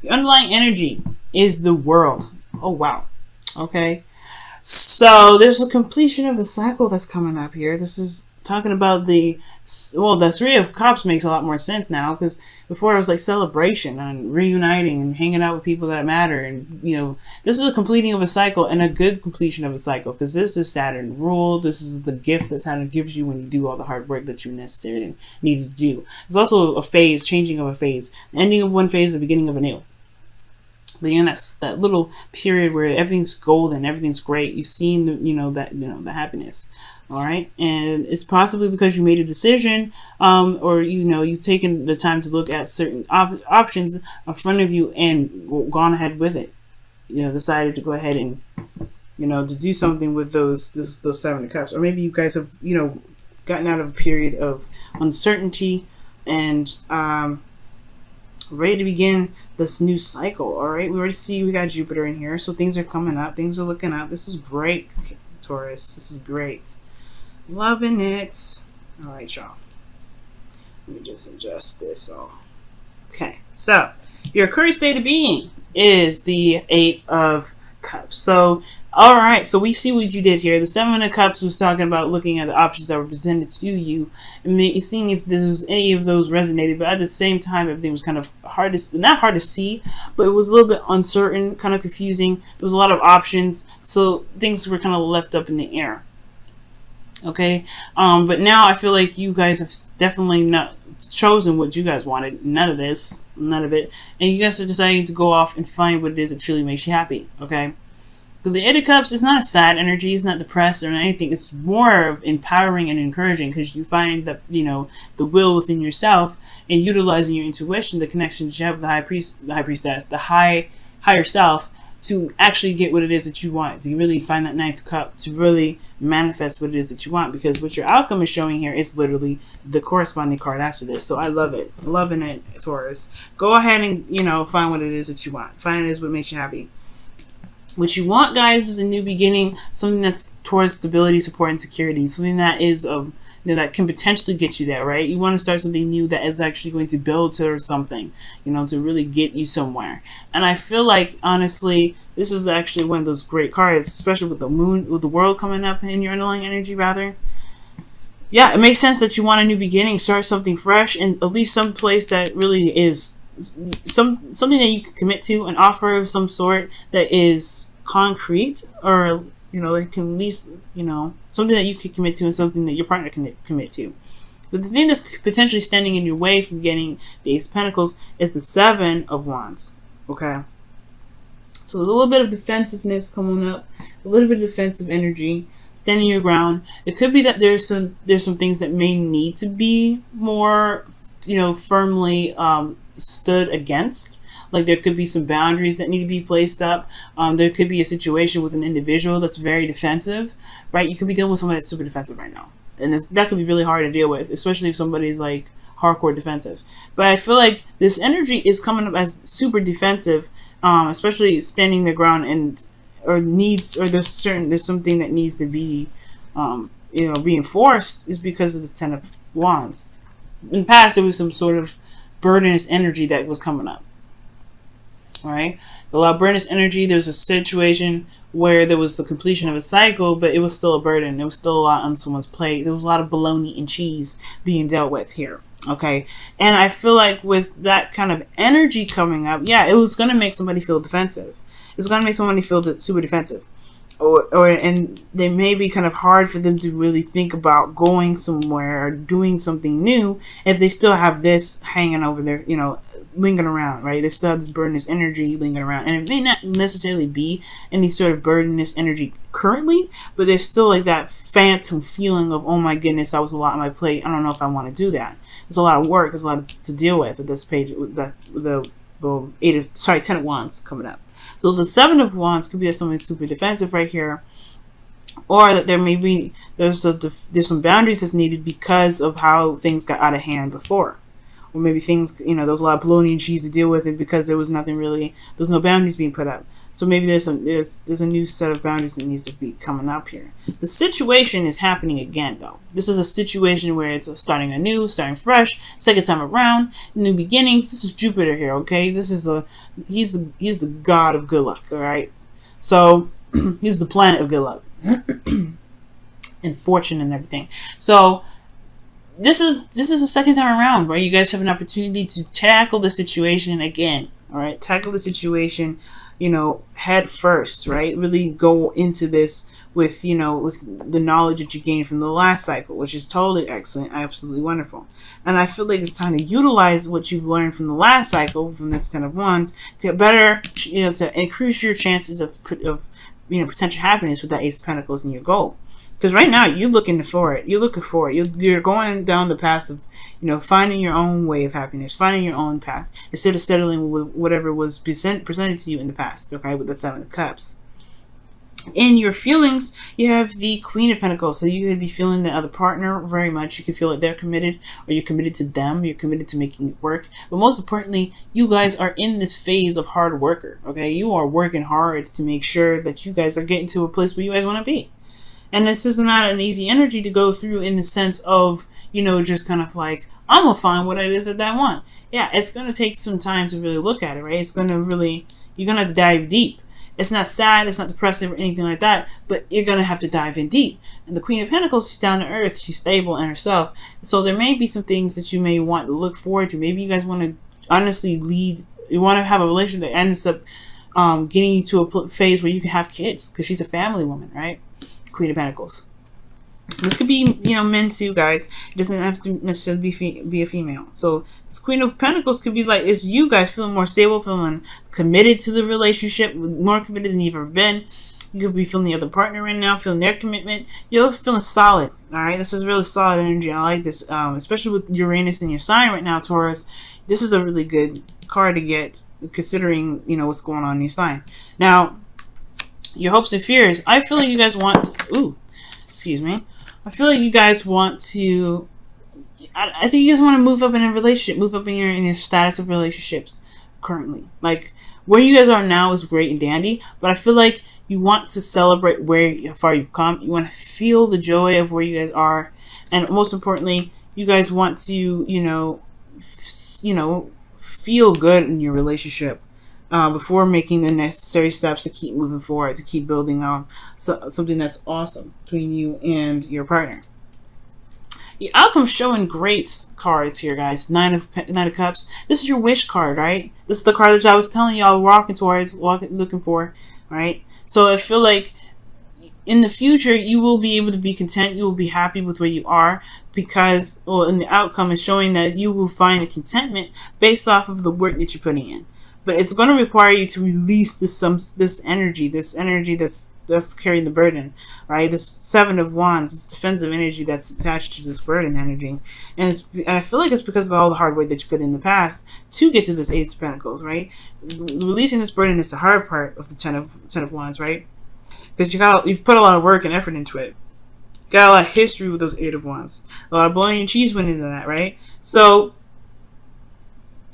Your underlying energy is the world. Oh, wow. Okay. So there's a completion of the cycle that's coming up here. This is talking about the Three of Cups makes a lot more sense now, because before it was like celebration and reuniting and hanging out with people that matter, and this is a completing of a cycle, and a good completion of a cycle, because this is Saturn ruled. This is the gift that Saturn gives you when you do all the hard work that you necessarily need to do. It's also a phase, changing of a phase, ending of one phase, the beginning of a new. But that little period where everything's golden, everything's great. You've seen the happiness, all right. And it's possibly because you made a decision, or you've taken the time to look at certain options in front of you and gone ahead with it. Decided to go ahead and to do something with those Seven of Cups, or maybe you guys have gotten out of a period of uncertainty and ready to begin this new cycle. All right, we already see we got Jupiter in here, so things are coming up, things are looking up. This is great, Taurus. This is great. Loving it. All right, y'all, let me just adjust this all. Okay, so your current state of being is the Eight of Cups. So all right, so we see what you did here. The Seven of Cups was talking about looking at the options that were presented to you and seeing if there was any of those resonated. But at the same time, everything was kind of not hard to see, but it was a little bit uncertain, kind of confusing. There was a lot of options, so things were kind of left up in the air. Okay, but now I feel like you guys have definitely not chosen what you guys wanted. None of it, and you guys are deciding to go off and find what it is that truly makes you happy. Okay. Because the Eight of Cups is not a sad energy, it's not depressed or anything. It's more of empowering and encouraging, because you find that, the will within yourself, and utilizing your intuition, the connections you have with the high priestess, the higher self, to actually get what it is that you want, to really find that Ninth Cup, to really manifest what it is that you want. Because what your outcome is showing here is literally the corresponding card after this. So I love it. Loving it, Taurus. Go ahead and, find what it is that you want. Find it is what makes you happy. What you want, guys, is a new beginning, something that's towards stability, support, and security, something that is that can potentially get you there, right? You want to start something new that is actually going to build to something, to really get you somewhere. And I feel like, honestly, this is actually one of those great cards, especially with the moon, with the world coming up in your underlying energy, rather. Yeah, it makes sense that you want a new beginning, start something fresh, and at least some place that really is something that you can commit to, an offer of some sort that is concrete, or it can at least something that you can commit to, and something that your partner can commit to. But the thing that's potentially standing in your way from getting the Ace of Pentacles is the Seven of Wands. Okay, so there's a little bit of defensiveness coming up, a little bit of defensive energy, standing your ground. It could be that there's some things that may need to be more firmly stood against. Like there could be some boundaries that need to be placed up. There could be a situation with an individual that's very defensive, right? You could be dealing with somebody that's super defensive right now, and that could be really hard to deal with, especially if somebody's like hardcore defensive. But I feel like this energy is coming up as super defensive, especially standing their ground, there's something that needs to be reinforced, is because of this Ten of Wands. In the past, there was some sort of burdenous energy that was coming up. All right, a lot of burdenous energy. There's a situation where there was the completion of a cycle, but it was still a burden. There was still a lot on someone's plate. There was a lot of bologna and cheese being dealt with here. Okay, and I feel like with that kind of energy coming up, yeah, it was going to make somebody feel defensive. It's going to make somebody feel super defensive. And they may be kind of hard for them to really think about going somewhere or doing something new if they still have this hanging over there, lingering around, right? They still have this burdenous energy lingering around, and it may not necessarily be any sort of burdenous energy currently, but there's still like that phantom feeling of, oh my goodness, that was a lot on my plate. I don't know if I want to do that. There's a lot of work. There's a lot to deal with at this page. With the Ten of Wands coming up. So the Seven of Wands could be something super defensive right here, or that there's some boundaries that's needed because of how things got out of hand before, or maybe things, you know, there was a lot of bologna and cheese to deal with, and because there was nothing really, there was no boundaries being put up. So maybe there's a new set of boundaries that needs to be coming up here. The situation is happening again, though. This is a situation where it's starting anew, starting fresh, second time around, new beginnings. This is Jupiter here, okay? This is he's the god of good luck, all right? So he's the planet of good luck and fortune and everything. So this is the second time around, right? You guys have an opportunity to tackle the situation again, all right? Tackle the situation, you know, head first, right? Really go into this with, you know, with the knowledge that you gained from the last cycle, which is totally excellent, absolutely wonderful. And I feel like it's time to utilize what you've learned from the last cycle, from this Ten of Wands, to better, you know, to increase your chances of you know, potential happiness with that Ace of Pentacles in your goal. Because right now, you're looking for it. You're looking for it. You're going down the path of, you know, finding your own way of happiness, finding your own path, instead of settling with whatever was presented to you in the past, okay, with the Seven of Cups. In your feelings, you have the Queen of Pentacles. So you could be feeling the other partner very much. You could feel like they're committed, or you're committed to them. You're committed to making it work. But most importantly, you guys are in this phase of hard worker, okay? You are working hard to make sure that you guys are getting to a place where you guys want to be. And this is not an easy energy to go through, in the sense of, you know, just kind of like, I'm going to find what it is that I want. Yeah, it's going to take some time to really look at it, right? It's going to really, you're going to have to dive deep. It's not sad, it's not depressive or anything like that, but you're going to have to dive in deep. And the Queen of Pentacles, she's down to earth, she's stable in herself. So there may be some things that you may want to look forward to. Maybe you guys want to honestly lead, you want to have a relationship that ends up getting you to a phase where you can have kids, because she's a family woman, right? Queen of Pentacles. This could be, you know, men too, guys. It doesn't have to necessarily be a female. So this Queen of Pentacles could be like, it's you guys feeling more stable, feeling committed to the relationship, more committed than you've ever been. You could be feeling the other partner right now, feeling their commitment. You're feeling solid, all right? This is really solid energy. I like this, especially with Uranus in your sign right now, Taurus. This is a really good card to get, considering, you know, what's going on in your sign. Now, your hopes and fears. I feel like you guys want to, excuse me. I feel like you guys want to, I think you guys want to move up in a relationship, move up in your status of relationships currently. Like, where you guys are now is great and dandy, but I feel like you want to celebrate how far you've come. You want to feel the joy of where you guys are. And most importantly, you guys want to, you know, feel good in your relationship. Before making the necessary steps to keep moving forward, to keep building on something that's awesome between you and your partner. The outcome's showing great cards here, guys. Nine of Cups. This is your wish card, right? This is the card that I was telling y'all walking towards, looking for, right? So I feel like in the future, you will be able to be content. You will be happy with where you are, because, well, and the outcome is showing that you will find a contentment based off of the work that you're putting in. But it's going to require you to release this energy that's carrying the burden, right? This Seven of Wands, this defensive energy that's attached to this burden energy, and I feel like it's because of all the hard work that you put in the past to get to this Ace of Pentacles, right? Releasing this burden is the hard part of the Ten of Wands, right? Because you've put a lot of work and effort into it. Got a lot of history with those Eight of Wands. A lot of bologna and cheese went into that, right? So,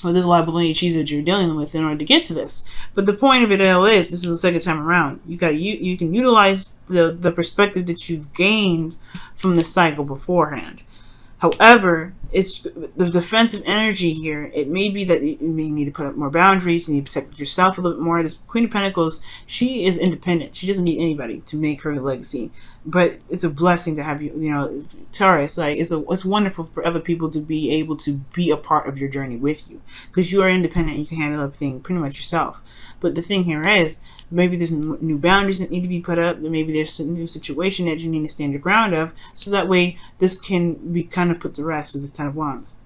well, there's a lot of bologna and cheese that you're dealing with in order to get to this. But the point of it all is, this is the second time around. You can utilize the perspective that you've gained from the cycle beforehand. However, it's the defensive energy here. It may be that you may need to put up more boundaries. You need to protect yourself a little bit more. This Queen of Pentacles, she is independent. She doesn't need anybody to make her legacy. But it's a blessing to have you, you know, Taurus. Like, it's wonderful for other people to be able to be a part of your journey with you, because you are independent. You can handle everything pretty much yourself. But the thing here is, maybe there's new boundaries that need to be put up. Maybe there's a new situation that you need to stand your ground of, so that way this can be kind of put to rest with this Ten of Wands.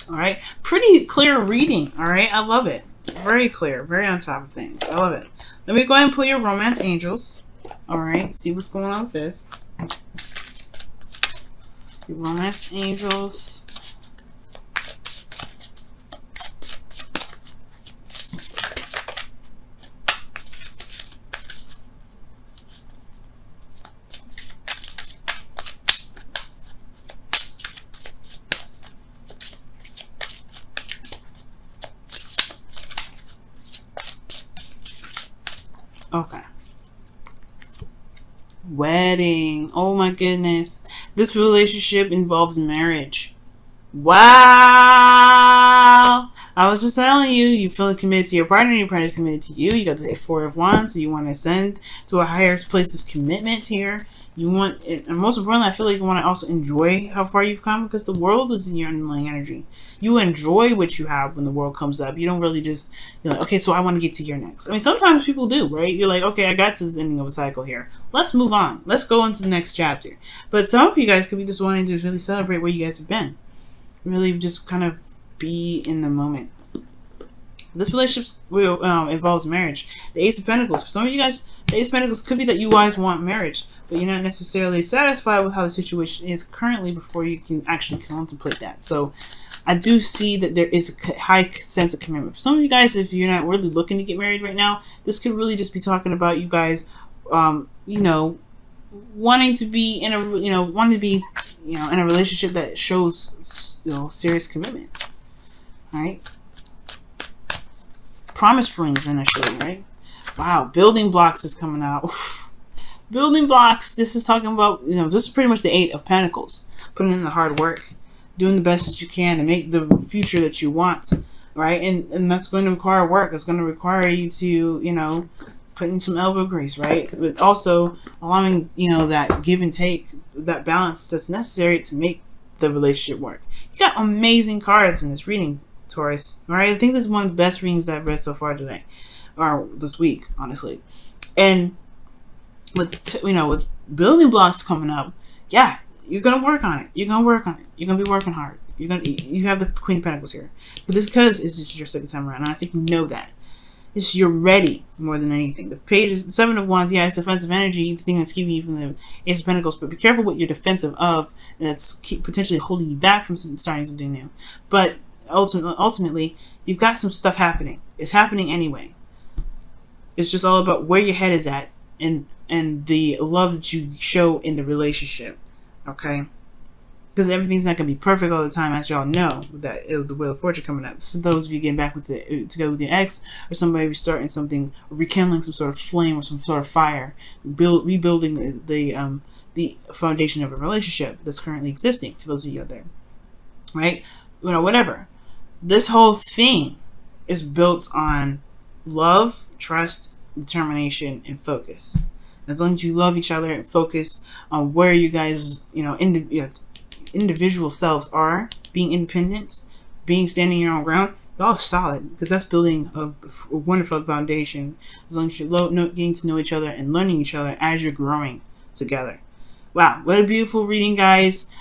All right, pretty clear reading. All right, I love it. Very clear, very on top of things. I love it. Let me go ahead and pull your romance angels. All right, see what's going on with this. Your romance angels. Okay. Wedding. Oh my goodness. This relationship involves marriage. Wow. I was just telling you, you feeling committed to your partner is committed to you. You got the Four of Wands, so you want to ascend to a higher place of commitment here. You want it, and most importantly, I feel like you want to also enjoy how far you've come, because the world is in your underlying energy. You enjoy what you have when the world comes up. You don't really just, you're like, okay, so I want to get to here next. I mean, sometimes people do, right? You're like, okay, I got to this ending of a cycle here. Let's move on. Let's go into the next chapter. But some of you guys could be just wanting to really celebrate where you guys have been. Really just kind of be in the moment. This relationship involves marriage. The Ace of Pentacles. For some of you guys, the Ace of Pentacles could be that you guys want marriage, but you're not necessarily satisfied with how the situation is currently before you can actually contemplate that. So I do see that there is a high sense of commitment. For some of you guys, if you're not really looking to get married right now, this could really just be talking about you guys, you know, wanting to be in a, wanting to be, in a relationship that shows, serious commitment. All right. Promise rings initially, right? Wow, building blocks is coming out. Building blocks. This is talking about, this is pretty much the Eight of Pentacles. Putting in the hard work, doing the best that you can to make the future that you want, right? And that's going to require work. It's going to require you to, put in some elbow grease, right? But also allowing, that give and take, that balance that's necessary to make the relationship work. You got amazing cards in this reading, Taurus. All right, I think this is one of the best readings that I've read so far today, or this week, honestly. And with with building blocks coming up, yeah, you're gonna work on it. You're gonna work on it. You're gonna be working hard. You have the Queen of Pentacles here, but this because it's just your second time around, and I think you know that. It's you're ready more than anything. The Page is the Seven of Wands. Yeah, it's defensive energy, the thing that's keeping you from the Ace of Pentacles. But be careful what you're defensive of, and that's potentially holding you back from starting something new. But ultimately, you've got some stuff happening. It's happening anyway. It's just all about where your head is at and the love that you show in the relationship. Okay? Because everything's not going to be perfect all the time, as y'all know, with that the Wheel of Fortune coming up. For those of you getting back together with your ex, or somebody restarting something, or rekindling some sort of flame or some sort of fire, rebuilding the foundation of a relationship that's currently existing. For those of you out there, right? Whatever. This whole thing is built on love, trust, determination, and focus. As long as you love each other and focus on where you guys, individual selves are, being independent, standing your own ground, y'all are solid, because that's building a wonderful foundation. As long as you're getting to know each other and learning each other as you're growing together. Wow, what a beautiful reading, guys.